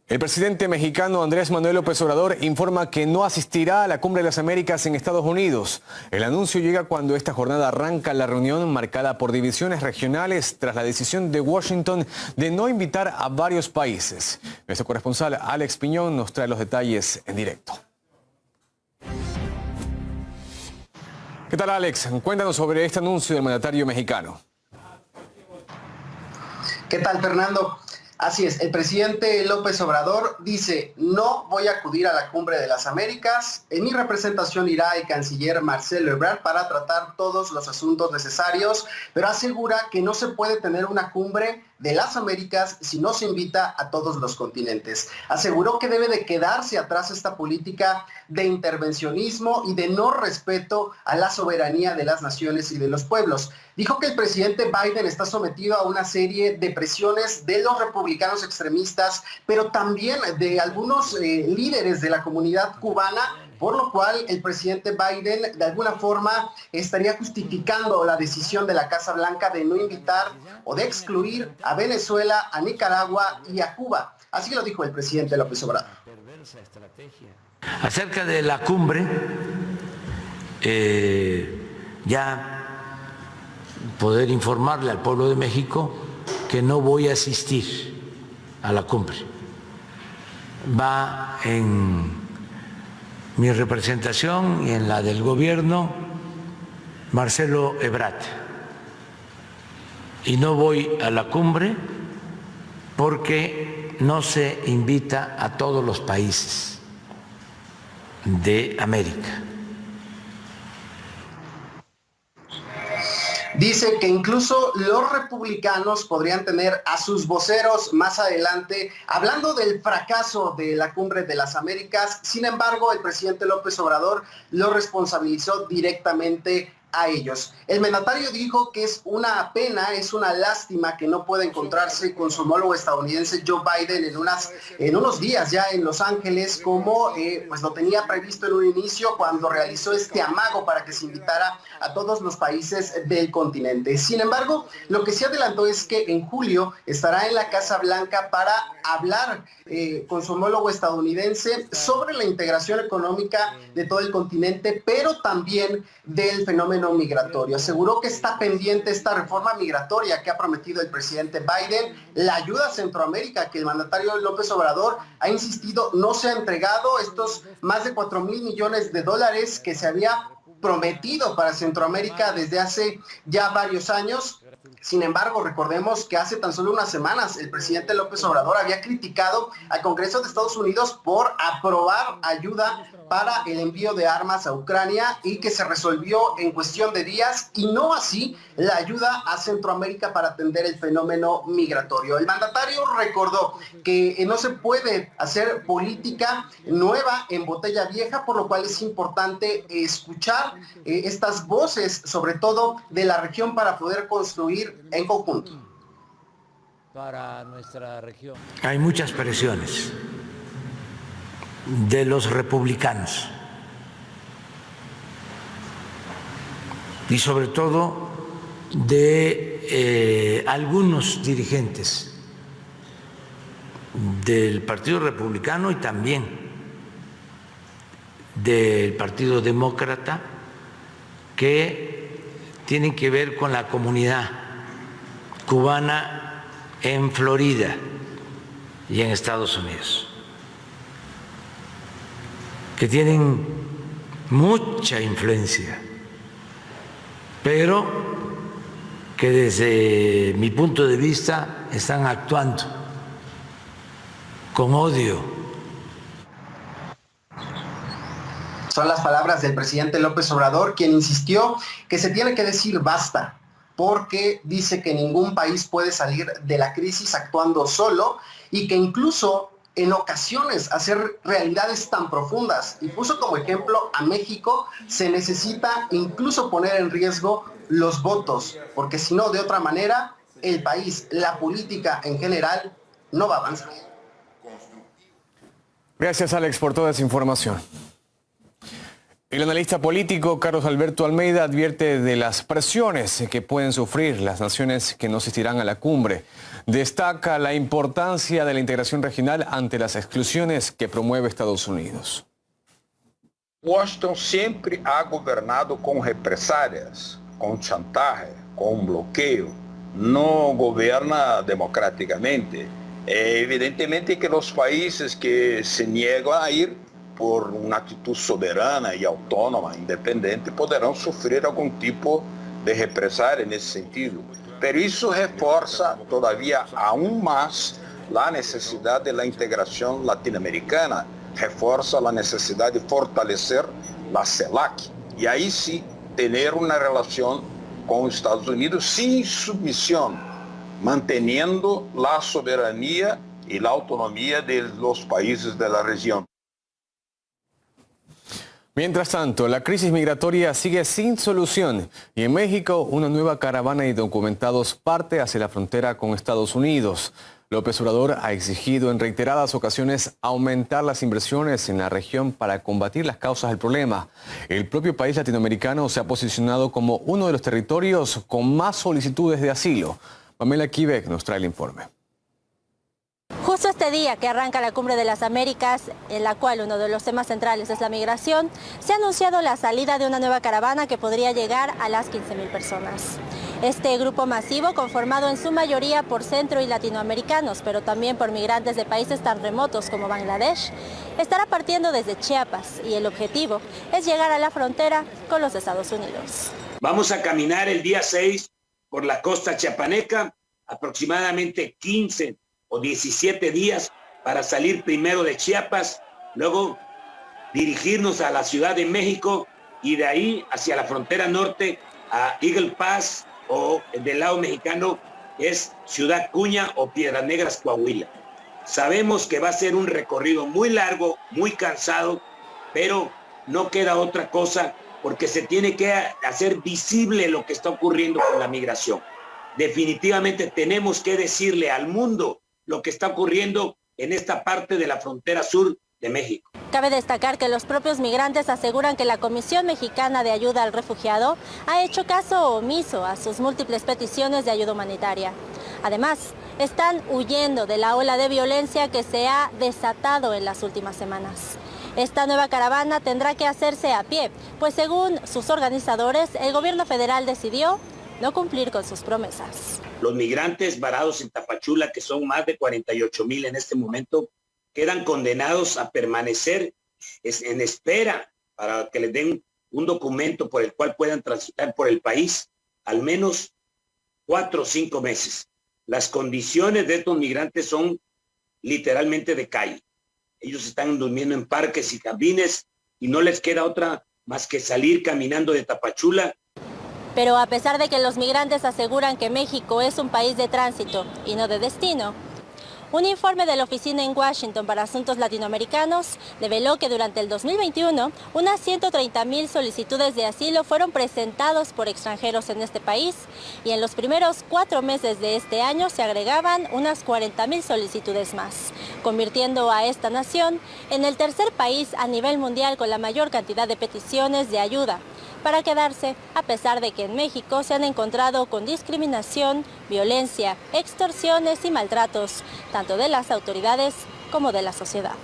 El presidente mexicano Andrés Manuel López Obrador informa que no asistirá a la Cumbre de las Américas en Estados Unidos. El anuncio llega cuando esta jornada arranca la reunión marcada por divisiones regionales tras la decisión de Washington de no invitar a varios países. Nuestro corresponsal Alex Piñón nos trae los detalles en directo. ¿Qué tal, Alex? Cuéntanos sobre este anuncio del mandatario mexicano. ¿Qué tal, Fernando? Así es, el presidente López Obrador dice: no voy a acudir a la Cumbre de las Américas. En mi representación irá el canciller Marcelo Ebrard para tratar todos los asuntos necesarios, pero asegura que no se puede tener una cumbre de las Américas si no se invita a todos los continentes. Aseguró que debe de quedarse atrás esta política de intervencionismo y de no respeto a la soberanía de las naciones y de los pueblos. Dijo que el presidente Biden está sometido a una serie de presiones de los republicanos extremistas, pero también de algunos líderes de la comunidad cubana, por lo cual el presidente Biden de alguna forma estaría justificando la decisión de la Casa Blanca de no invitar o de excluir a Venezuela, a Nicaragua y a Cuba. Así lo dijo el presidente López Obrador. Acerca de la cumbre, ya poder informarle al pueblo de México que no voy a asistir a la cumbre. Va en mi representación y en la del gobierno Marcelo Ebrard. Y no voy a la cumbre porque no se invita a todos los países de América. Dice que incluso los republicanos podrían tener a sus voceros más adelante hablando del fracaso de la Cumbre de las Américas. Sin embargo, el presidente López Obrador lo responsabilizó directamente a ellos. El mandatario dijo que es una pena, es una lástima que no pueda encontrarse con su homólogo estadounidense Joe Biden en unos días ya en Los Ángeles, como pues lo tenía previsto en un inicio cuando realizó este amago para que se invitara a todos los países del continente. Sin embargo, lo que se adelantó es que en julio estará en la Casa Blanca para hablar con su homólogo estadounidense sobre la integración económica de todo el continente, pero también del fenómeno migratorio. Aseguró que está pendiente esta reforma migratoria que ha prometido el presidente Biden, la ayuda a Centroamérica que el mandatario López Obrador ha insistido no se ha entregado, estos más de 4,000 millones de dólares que se había prometido para Centroamérica desde hace ya varios años. Sin embargo, recordemos que hace tan solo unas semanas el presidente López Obrador había criticado al Congreso de Estados Unidos por aprobar ayuda para el envío de armas a Ucrania y que se resolvió en cuestión de días, y no así la ayuda a Centroamérica para atender el fenómeno migratorio. El mandatario recordó que no se puede hacer política nueva en botella vieja, por lo cual es importante escuchar estas voces, sobre todo de la región, para poder construir en conjunto. Para nuestra región hay muchas presiones de los republicanos y sobre todo de algunos dirigentes del Partido Republicano y también del Partido Demócrata, que tienen que ver con la comunidad cubana en Florida y en Estados Unidos, que tienen mucha influencia, pero que desde mi punto de vista están actuando con odio. Son las palabras del presidente López Obrador, quien insistió que se tiene que decir basta, porque dice que ningún país puede salir de la crisis actuando solo y que incluso en ocasiones hacer realidades tan profundas, y puso como ejemplo a México, se necesita incluso poner en riesgo los votos, porque si no, de otra manera, el país, la política en general, no va a avanzar. Gracias, Alex, por toda esa información. El analista político Carlos Alberto Almeida advierte de las presiones que pueden sufrir las naciones que no asistirán a la cumbre. Destaca la importancia de la integración regional ante las exclusiones que promueve Estados Unidos. Washington siempre ha gobernado con represalias, con chantaje, con bloqueo. No gobierna democráticamente. Evidentemente que los países que se niegan a ir por una actitud soberana y autónoma, independiente, podrán sufrir algún tipo de represalia en ese sentido. Pero eso refuerza todavía aún más la necesidad de la integración latinoamericana, refuerza la necesidad de fortalecer la CELAC y ahí sí tener una relación con Estados Unidos sin sumisión, manteniendo la soberanía y la autonomía de los países de la región. Mientras tanto, la crisis migratoria sigue sin solución y en México una nueva caravana de indocumentados parte hacia la frontera con Estados Unidos. López Obrador ha exigido en reiteradas ocasiones aumentar las inversiones en la región para combatir las causas del problema. El propio país latinoamericano se ha posicionado como uno de los territorios con más solicitudes de asilo. Pamela Quivec nos trae el informe. Justo este día que arranca la Cumbre de las Américas, en la cual uno de los temas centrales es la migración, se ha anunciado la salida de una nueva caravana que podría llegar a las 15,000 personas. Este grupo masivo, conformado en su mayoría por centro y latinoamericanos, pero también por migrantes de países tan remotos como Bangladesh, estará partiendo desde Chiapas y el objetivo es llegar a la frontera con los Estados Unidos. Vamos a caminar el día 6 por la costa chiapaneca, aproximadamente 15 o 17 días para salir primero de Chiapas, luego dirigirnos a la Ciudad de México y de ahí hacia la frontera norte a Eagle Pass o del lado mexicano es Ciudad Cuña o Piedras Negras, Coahuila. Sabemos que va a ser un recorrido muy largo, muy cansado, pero no queda otra cosa porque se tiene que hacer visible lo que está ocurriendo con la migración. Definitivamente tenemos que decirle al mundo lo que está ocurriendo en esta parte de la frontera sur de México. Cabe destacar que los propios migrantes aseguran que la Comisión Mexicana de Ayuda al Refugiado ha hecho caso omiso a sus múltiples peticiones de ayuda humanitaria. Además, están huyendo de la ola de violencia que se ha desatado en las últimas semanas. Esta nueva caravana tendrá que hacerse a pie, pues según sus organizadores, el gobierno federal decidió no cumplir con sus promesas. Los migrantes varados en Tapachula, que son más de 48,000 en este momento, quedan condenados a permanecer en espera para que les den un documento por el cual puedan transitar por el país al menos 4 o 5 meses. Las condiciones de estos migrantes son literalmente de calle. Ellos están durmiendo en parques y jardines y no les queda otra más que salir caminando de Tapachula. Pero a pesar de que los migrantes aseguran que México es un país de tránsito y no de destino, un informe de la Oficina en Washington para Asuntos Latinoamericanos reveló que durante el 2021 unas 130,000 solicitudes de asilo fueron presentados por extranjeros en este país y en los primeros 4 meses de este año se agregaban unas 40,000 solicitudes más, convirtiendo a esta nación en el tercer país a nivel mundial con la mayor cantidad de peticiones de ayuda para quedarse, a pesar de que en México se han encontrado con discriminación, violencia, extorsiones y maltratos, tanto de las autoridades como de la sociedad.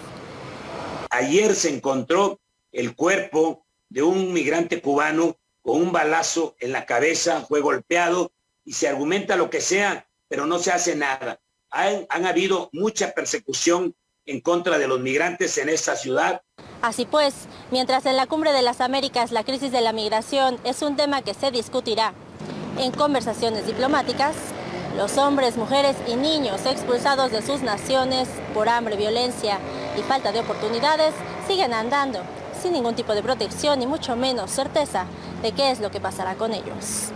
Ayer se encontró el cuerpo de un migrante cubano con un balazo en la cabeza, fue golpeado y se argumenta lo que sea, pero no se hace nada. Han habido mucha persecución en contra de los migrantes en esta ciudad. Así pues, mientras en la Cumbre de las Américas la crisis de la migración es un tema que se discutirá en conversaciones diplomáticas, los hombres, mujeres y niños expulsados de sus naciones por hambre, violencia y falta de oportunidades siguen andando sin ningún tipo de protección y mucho menos certeza de qué es lo que pasará con ellos.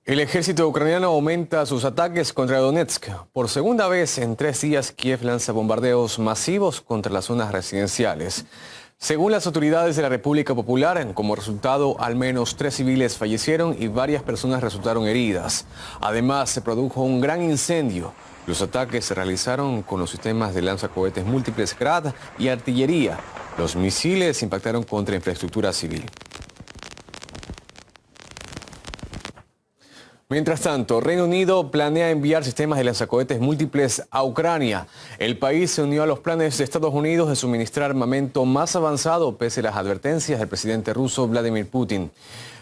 El ejército ucraniano aumenta sus ataques contra Donetsk. Por segunda vez en 3 días, Kiev lanza bombardeos masivos contra las zonas residenciales. Según las autoridades de la República Popular, como resultado, al menos 3 civiles fallecieron y varias personas resultaron heridas. Además, se produjo un gran incendio Los ataques se realizaron con los sistemas de lanzacohetes múltiples Grad y artillería. Los misiles impactaron contra infraestructura civil. Mientras tanto, Reino Unido planea enviar sistemas de lanzacohetes múltiples a Ucrania. El país se unió a los planes de Estados Unidos de suministrar armamento más avanzado pese a las advertencias del presidente ruso Vladimir Putin.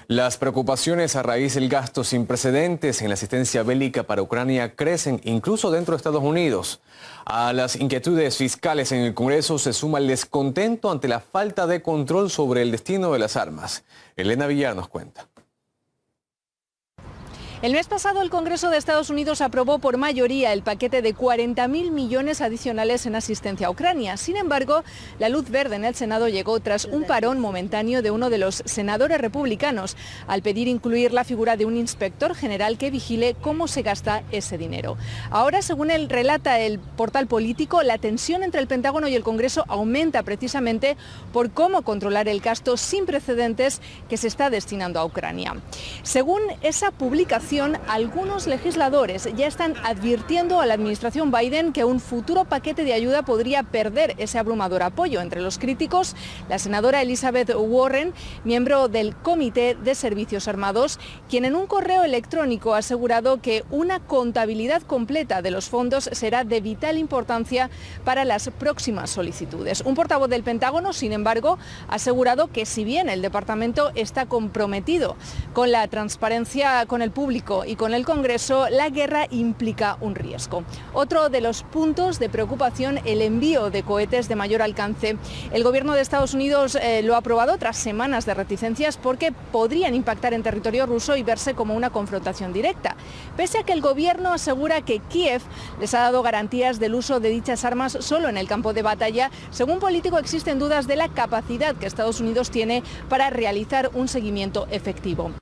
Las preocupaciones a raíz del gasto sin precedentes en la asistencia bélica para Ucrania crecen incluso dentro de Estados Unidos. A las inquietudes fiscales en el Congreso se suma el descontento ante la falta de control sobre el destino de las armas. Elena Villar nos cuenta. El mes pasado el Congreso de Estados Unidos aprobó por mayoría el paquete de 40.000 millones adicionales en asistencia a Ucrania. Sin embargo, la luz verde en el Senado llegó tras un parón momentáneo de uno de los senadores republicanos al pedir incluir la figura de un inspector general que vigile cómo se gasta ese dinero. Ahora, según relata el portal Político, la tensión entre el Pentágono y el Congreso aumenta precisamente por cómo controlar el gasto sin precedentes que se está destinando a Ucrania. Según esa publicación, algunos legisladores ya están advirtiendo a la administración Biden que un futuro paquete de ayuda podría perder ese abrumador apoyo. Entre los críticos, la senadora Elizabeth Warren, miembro del Comité de Servicios Armados, quien en un correo electrónico ha asegurado que una contabilidad completa de los fondos será de vital importancia para las próximas solicitudes. Un portavoz del Pentágono, sin embargo, ha asegurado que si bien el departamento está comprometido con la transparencia con el público y con el Congreso, la guerra implica un riesgo. Otro de los puntos de preocupación, el envío de cohetes de mayor alcance. El gobierno de Estados Unidos lo ha aprobado tras semanas de reticencias porque podrían impactar en territorio ruso y verse como una confrontación directa. Pese a que el gobierno asegura que Kiev les ha dado garantías del uso de dichas armas solo en el campo de batalla, según Político existen dudas de la capacidad que Estados Unidos tiene para realizar un seguimiento efectivo.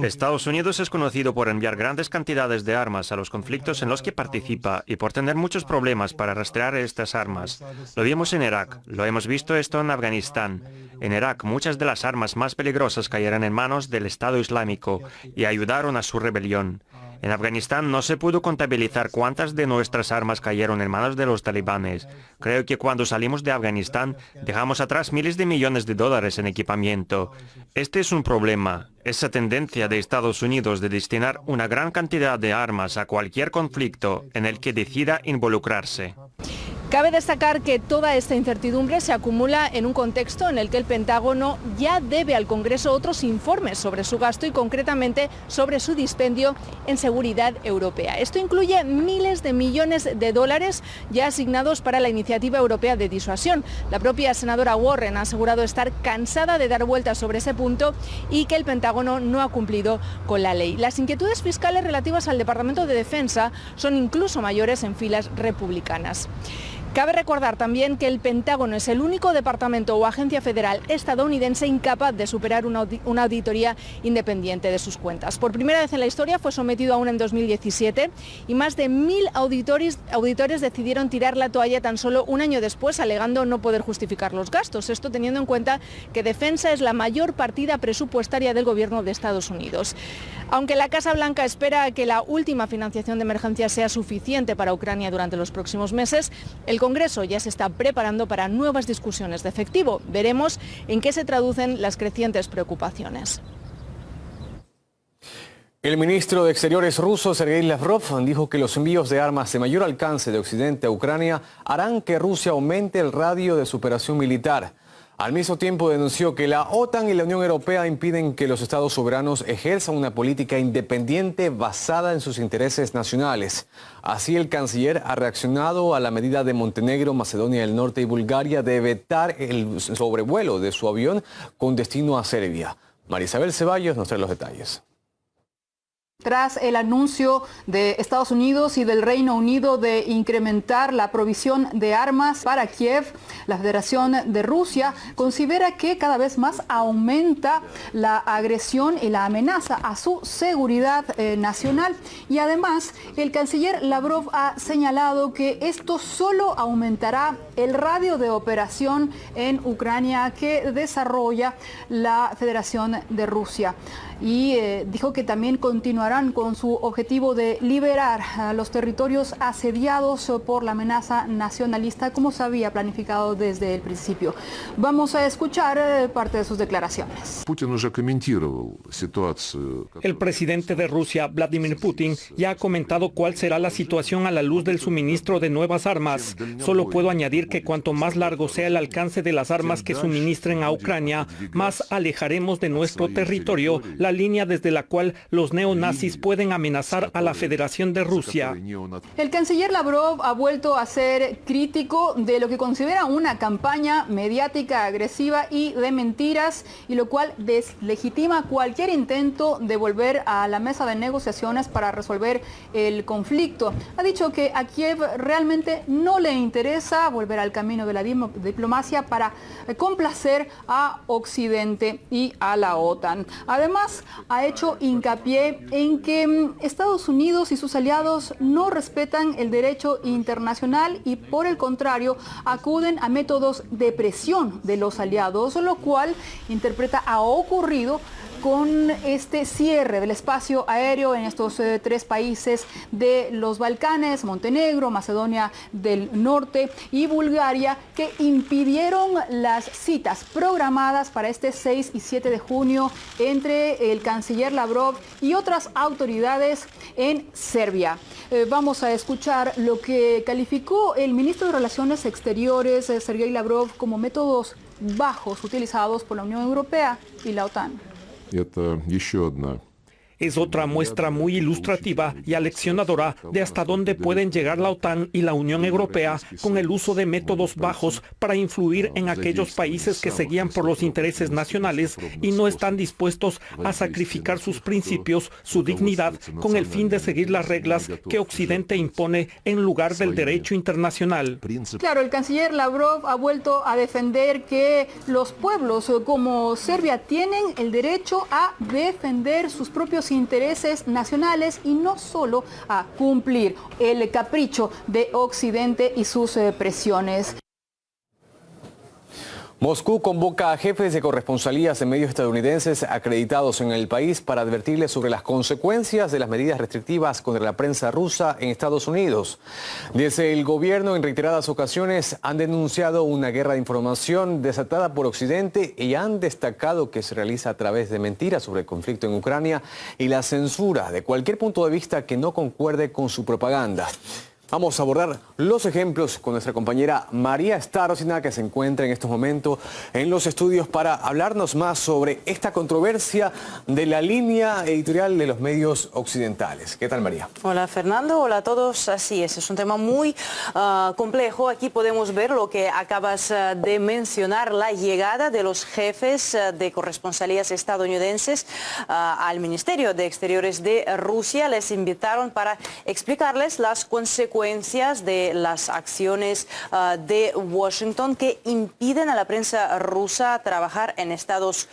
Estados Unidos es conocido por enviar grandes cantidades de armas a los conflictos en los que participa y por tener muchos problemas para rastrear estas armas. Lo vimos en Irak, lo hemos visto esto en Afganistán. En Irak, muchas de las armas más peligrosas cayeron en manos del Estado Islámico y ayudaron a su rebelión. En Afganistán no se pudo contabilizar cuántas de nuestras armas cayeron en manos de los talibanes. Creo que cuando salimos de Afganistán dejamos atrás miles de millones de dólares en equipamiento. Este es un problema. Esa tendencia de Estados Unidos de destinar una gran cantidad de armas a cualquier conflicto en el que decida involucrarse. Cabe destacar que toda esta incertidumbre se acumula en un contexto en el que el Pentágono ya debe al Congreso otros informes sobre su gasto y concretamente sobre su dispendio en seguridad europea. Esto incluye miles de millones de dólares ya asignados para la iniciativa europea de disuasión. La propia senadora Warren ha asegurado estar cansada de dar vueltas sobre ese punto y que el Pentágono no ha cumplido con la ley. Las inquietudes fiscales relativas al Departamento de Defensa son incluso mayores en filas republicanas. Cabe recordar también que el Pentágono es el único departamento o agencia federal estadounidense incapaz de superar una auditoría independiente de sus cuentas. Por primera vez en la historia fue sometido a una en 2017 y más de 1.000 auditores decidieron tirar la toalla tan solo un año después, alegando no poder justificar los gastos. Esto teniendo en cuenta que defensa es la mayor partida presupuestaria del gobierno de Estados Unidos. Aunque la Casa Blanca espera que la última financiación de emergencia sea suficiente para Ucrania durante los próximos meses, el Congreso ya se está preparando para nuevas discusiones de efectivo. Veremos en qué se traducen las crecientes preocupaciones. El ministro de Exteriores ruso, Sergei Lavrov, dijo que los envíos de armas de mayor alcance de Occidente a Ucrania harán que Rusia aumente el radio de su operación militar. Al mismo tiempo denunció que la OTAN y la Unión Europea impiden que los estados soberanos ejerzan una política independiente basada en sus intereses nacionales. Así, el canciller ha reaccionado a la medida de Montenegro, Macedonia del Norte y Bulgaria de vetar el sobrevuelo de su avión con destino a Serbia. María Isabel Ceballos nos trae los detalles. Tras el anuncio de Estados Unidos y del Reino Unido de incrementar la provisión de armas para Kiev, la Federación de Rusia considera que cada vez más aumenta la agresión y la amenaza a su seguridad nacional. Y además, el canciller Lavrov ha señalado que esto solo aumentará el radio de operación en Ucrania que desarrolla la Federación de Rusia. Y dijo que también continuará continuarán con su objetivo de liberar a los territorios asediados por la amenaza nacionalista, como se había planificado desde el principio. Vamos a escuchar parte de sus declaraciones. El presidente de Rusia, Vladimir Putin, ya ha comentado cuál será la situación a la luz del suministro de nuevas armas. Solo puedo añadir que cuanto más largo sea el alcance de las armas que suministren a Ucrania, más alejaremos de nuestro territorio la línea desde la cual los neonazis pueden amenazar a la Federación de Rusia. El canciller Lavrov ha vuelto a ser crítico de lo que considera una campaña mediática agresiva y de mentiras, y lo cual deslegitima cualquier intento de volver a la mesa de negociaciones para resolver el conflicto. Ha dicho que a Kiev realmente no le interesa volver al camino de la diplomacia para complacer a Occidente y a la OTAN. Además, ha hecho hincapié en que Estados Unidos y sus aliados no respetan el derecho internacional y, por el contrario, acuden a métodos de presión de los aliados, lo cual interpreta ha ocurrido con este cierre del espacio aéreo en estos tres países de los Balcanes, Montenegro, Macedonia del Norte y Bulgaria, que impidieron las citas programadas para este 6 y 7 de junio entre el canciller Lavrov y otras autoridades en Serbia. Vamos a escuchar lo que calificó el ministro de Relaciones Exteriores, Sergei Lavrov, como métodos bajos utilizados por la Unión Europea y la OTAN. Es otra muestra muy ilustrativa y aleccionadora de hasta dónde pueden llegar la OTAN y la Unión Europea con el uso de métodos bajos para influir en aquellos países que se guían por los intereses nacionales y no están dispuestos a sacrificar sus principios, su dignidad, con el fin de seguir las reglas que Occidente impone en lugar del derecho internacional. Claro, el canciller Lavrov ha vuelto a defender que los pueblos como Serbia tienen el derecho a defender sus propios intereses nacionales y no solo a cumplir el capricho de Occidente y sus presiones. Moscú convoca a jefes de corresponsalías de medios estadounidenses acreditados en el país para advertirles sobre las consecuencias de las medidas restrictivas contra la prensa rusa en Estados Unidos. Desde el gobierno, en reiteradas ocasiones, han denunciado una guerra de información desatada por Occidente y han destacado que se realiza a través de mentiras sobre el conflicto en Ucrania y la censura de cualquier punto de vista que no concuerde con su propaganda. Vamos a abordar los ejemplos con nuestra compañera María Starosina, que se encuentra en estos momentos en los estudios para hablarnos más sobre esta controversia de la línea editorial de los medios occidentales. ¿Qué tal, María? Hola, Fernando. Hola a todos. Así es un tema muy complejo. Aquí podemos ver lo que acabas de mencionar, la llegada de los jefes de corresponsalías estadounidenses al Ministerio de Exteriores de Rusia. Les invitaron para explicarles las consecuencias de las acciones de Washington que impiden a la prensa rusa trabajar en Estados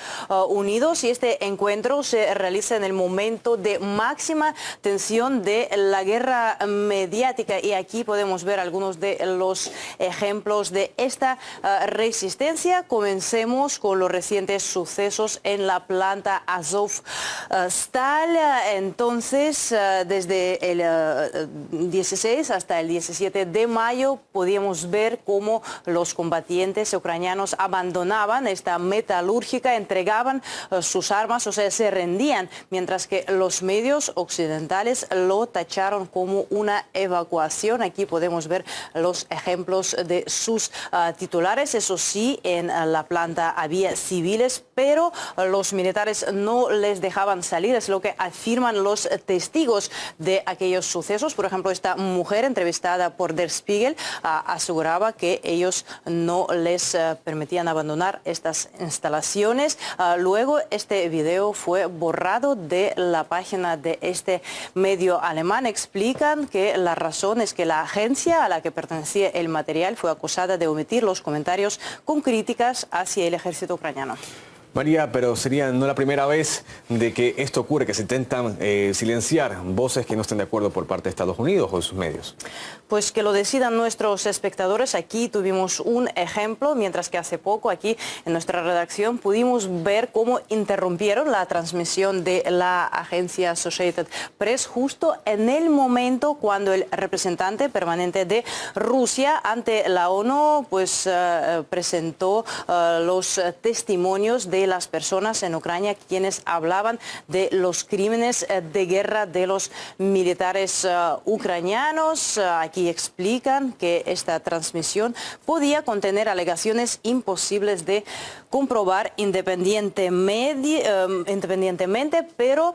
Unidos, y este encuentro se realiza en el momento de máxima tensión de la guerra mediática, y aquí podemos ver algunos de los ejemplos de esta resistencia. Comencemos con los recientes sucesos en la planta Azovstal. Entonces, desde el 16 hasta el 17 de mayo podíamos ver cómo los combatientes ucranianos abandonaban esta metalúrgica, entregaban sus armas, o sea, se rendían, mientras que los medios occidentales lo tacharon como una evacuación. Aquí podemos ver los ejemplos de sus titulares. Eso sí, en la planta había civiles, pero los militares no les dejaban salir, es lo que afirman los testigos de aquellos sucesos. Por ejemplo, esta mujer entrevistada por Der Spiegel aseguraba que ellos no les permitían abandonar estas instalaciones. Luego este video fue borrado de la página de este medio alemán. Explican que la razón es que la agencia a la que pertenecía el material fue acusada de omitir los comentarios con críticas hacia el ejército ucraniano. María, pero sería no la primera vez de que esto ocurre, que se intentan silenciar voces que no estén de acuerdo por parte de Estados Unidos o de sus medios. Pues que lo decidan nuestros espectadores. Aquí tuvimos un ejemplo, mientras que hace poco aquí en nuestra redacción pudimos ver cómo interrumpieron la transmisión de la agencia Associated Press justo en el momento cuando el representante permanente de Rusia ante la ONU pues presentó los testimonios de las personas en Ucrania quienes hablaban de los crímenes de guerra de los militares ucranianos. Aquí explican que esta transmisión podía contener alegaciones imposibles de comprobar independientemente, pero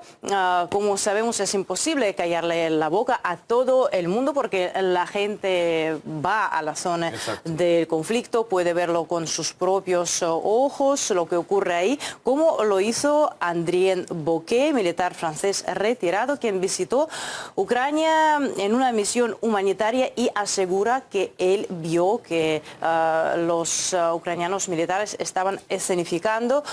como sabemos es imposible callarle la boca a todo el mundo porque la gente va a la zona del conflicto, puede verlo con sus propios ojos, lo que ocurre ahí, como lo hizo Adrien Bouquet, militar francés retirado, quien visitó Ucrania en una misión humanitaria y asegura que él vio que los ucranianos militares estaban escenificando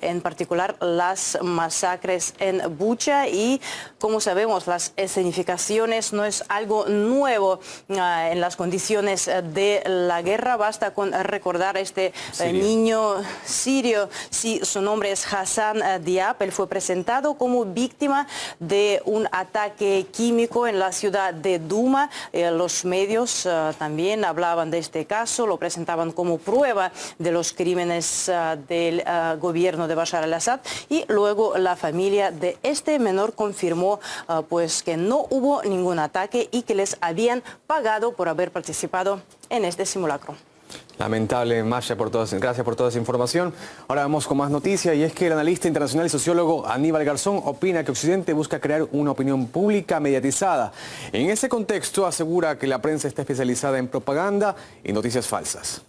en particular las masacres en Bucha y como sabemos las escenificaciones no es algo nuevo en las condiciones de la guerra, basta con recordar este niño sirio, sí, su nombre es Hassan Diab, él fue presentado como víctima de un ataque químico en la ciudad de Duma, los medios también hablaban de este caso, lo presentaban como prueba de los crímenes del gobierno de Bashar al-Assad y luego la familia de este menor confirmó pues que no hubo ningún ataque y que les habían pagado por haber participado en este simulacro. Lamentable, Masha, gracias por toda esa información. Ahora vamos con más noticias y es que el analista internacional y sociólogo Aníbal Garzón opina que Occidente busca crear una opinión pública mediatizada. En ese contexto asegura que la prensa está especializada en propaganda y noticias falsas.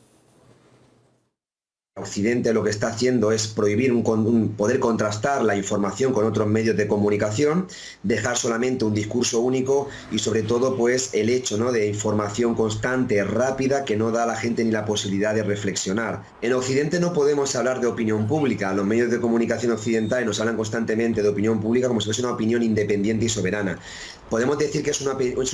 Occidente lo que está haciendo es prohibir poder contrastar la información con otros medios de comunicación, dejar solamente un discurso único y sobre todo pues el hecho, ¿no?, de información constante, rápida, que no da a la gente ni la posibilidad de reflexionar. En Occidente no podemos hablar de opinión pública, los medios de comunicación occidentales nos hablan constantemente de opinión pública como si fuese una opinión independiente y soberana. Podemos decir que es una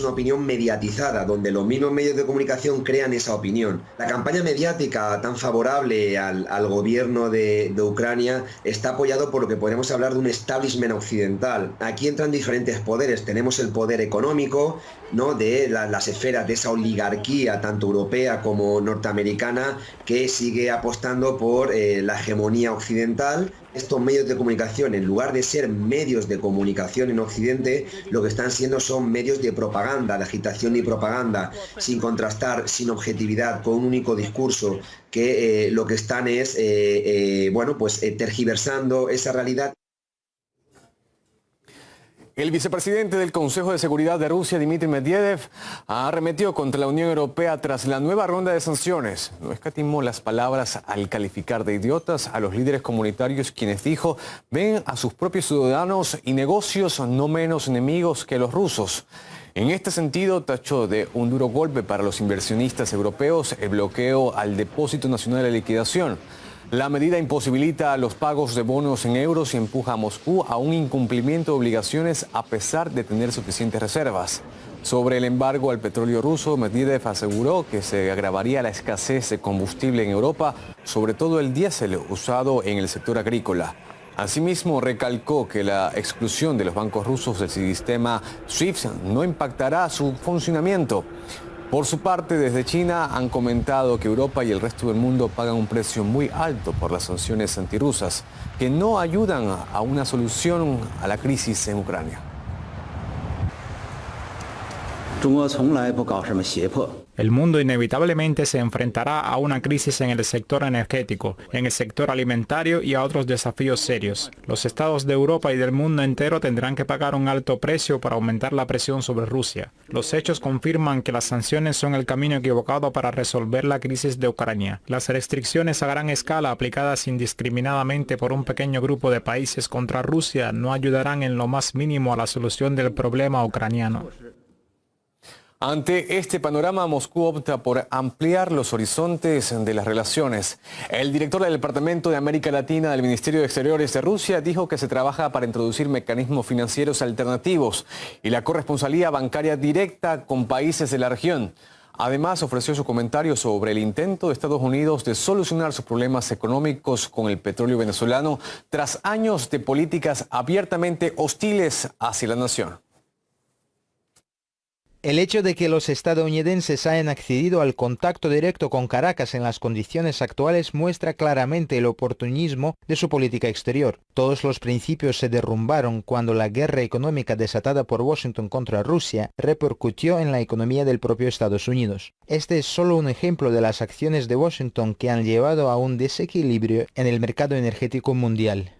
opinión mediatizada, donde los mismos medios de comunicación crean esa opinión. La campaña mediática tan favorable al gobierno de Ucrania está apoyado por lo que podemos hablar de un establishment occidental. Aquí entran diferentes poderes. Tenemos el poder económico, ¿no?, de las esferas de esa oligarquía, tanto europea como norteamericana, que sigue apostando por la hegemonía occidental. Estos medios de comunicación, en lugar de ser medios de comunicación en Occidente, lo que están siendo son medios de propaganda, de agitación y propaganda, sin contrastar, sin objetividad, con un único discurso, que lo que están es, tergiversando esa realidad. El vicepresidente del Consejo de Seguridad de Rusia, Dmitry Medvedev, arremetió contra la Unión Europea tras la nueva ronda de sanciones. No escatimó las palabras al calificar de idiotas a los líderes comunitarios, quienes dijo ven a sus propios ciudadanos y negocios no menos enemigos que los rusos. En este sentido, tachó de un duro golpe para los inversionistas europeos el bloqueo al Depósito Nacional de Liquidación. La medida imposibilita los pagos de bonos en euros y empuja a Moscú a un incumplimiento de obligaciones a pesar de tener suficientes reservas. Sobre el embargo al petróleo ruso, Medvedev aseguró que se agravaría la escasez de combustible en Europa, sobre todo el diésel usado en el sector agrícola. Asimismo, recalcó que la exclusión de los bancos rusos del sistema SWIFT no impactará su funcionamiento. Por su parte, desde China han comentado que Europa y el resto del mundo pagan un precio muy alto por las sanciones antirrusas, que no ayudan a una solución a la crisis en Ucrania. El mundo inevitablemente se enfrentará a una crisis en el sector energético, en el sector alimentario y a otros desafíos serios. Los estados de Europa y del mundo entero tendrán que pagar un alto precio para aumentar la presión sobre Rusia. Los hechos confirman que las sanciones son el camino equivocado para resolver la crisis de Ucrania. Las restricciones a gran escala aplicadas indiscriminadamente por un pequeño grupo de países contra Rusia no ayudarán en lo más mínimo a la solución del problema ucraniano. Ante este panorama, Moscú opta por ampliar los horizontes de las relaciones. El director del Departamento de América Latina del Ministerio de Exteriores de Rusia dijo que se trabaja para introducir mecanismos financieros alternativos y la corresponsalía bancaria directa con países de la región. Además, ofreció su comentario sobre el intento de Estados Unidos de solucionar sus problemas económicos con el petróleo venezolano tras años de políticas abiertamente hostiles hacia la nación. El hecho de que los estadounidenses hayan accedido al contacto directo con Caracas en las condiciones actuales muestra claramente el oportunismo de su política exterior. Todos los principios se derrumbaron cuando la guerra económica desatada por Washington contra Rusia repercutió en la economía del propio Estados Unidos. Este es solo un ejemplo de las acciones de Washington que han llevado a un desequilibrio en el mercado energético mundial.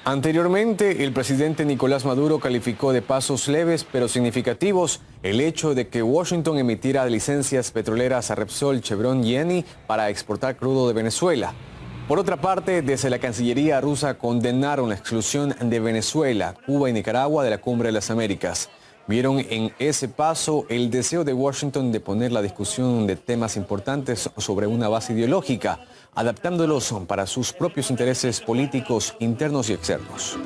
Anteriormente, el presidente Nicolás Maduro calificó de pasos leves pero significativos el hecho de que Washington emitiera licencias petroleras a Repsol, Chevron y Eni para exportar crudo de Venezuela. Por otra parte, desde la Cancillería rusa condenaron la exclusión de Venezuela, Cuba y Nicaragua de la Cumbre de las Américas. Vieron en ese paso el deseo de Washington de poner la discusión de temas importantes sobre una base ideológica, adaptándolos para sus propios intereses políticos internos y externos.